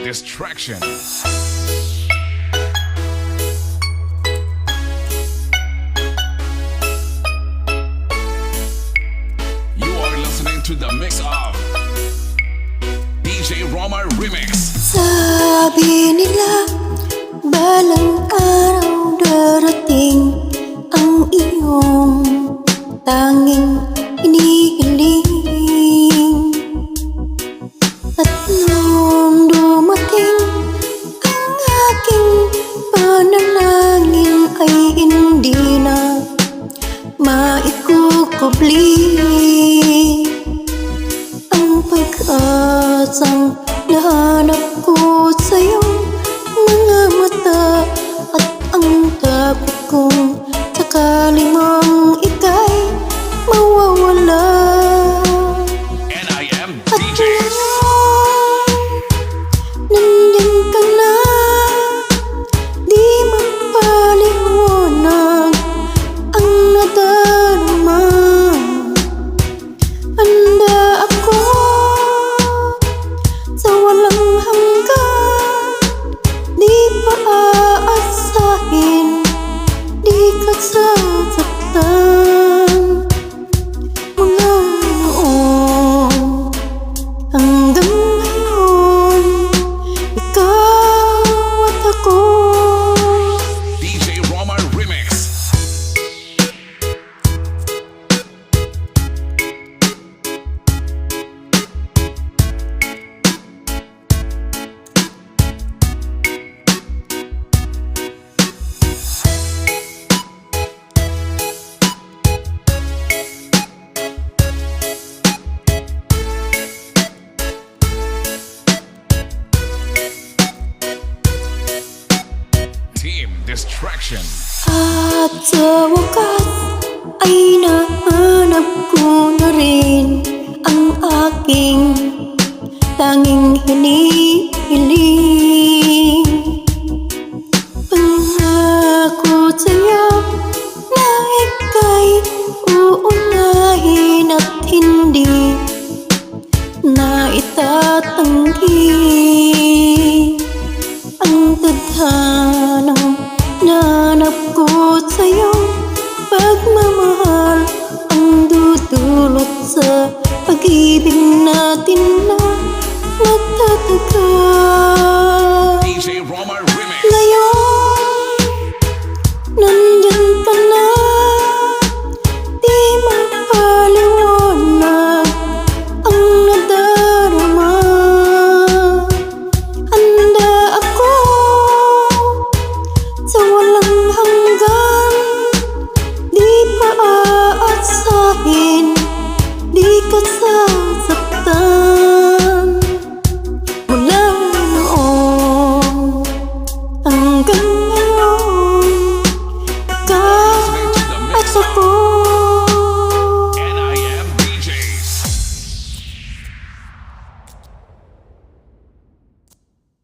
Distraction. You are listening to the mix of DJ Roma Remix. Sabi nila, balang araw darating ang iyong tanging inihiling. At nung dumating ang aking panalangin ay hindi na maikukubli. Ang pag-asang nahanap ko sa iyong mga mata at ang takot kong sakali mong ika'y mawawala. And I am DJ. Nandiyan ka na, di magpaliwanag ang nadarama. Handa ako sa walang hanggan, di pa aasahin, di ka sasaktan. Mula noon hanggang ngayon, ikaw at ako. DJ Roma Remix. Team Distraction. At sa wakas ay nahanap ko na rin ang aking tanging hinihiling. Pangako sa'yo na ika'y uunahin at hindi na itatanggi. Ang tadhanang nanap ko sa'yo, pagmamahal ang dudulot sa pag-ibig natin na magtatagal. DJ Roma Remix. Ngayon, nandyan ka na, di mapaliwanag ang nadarama. Handa ako sa walang hanggan, di pa aasahin, di ka sa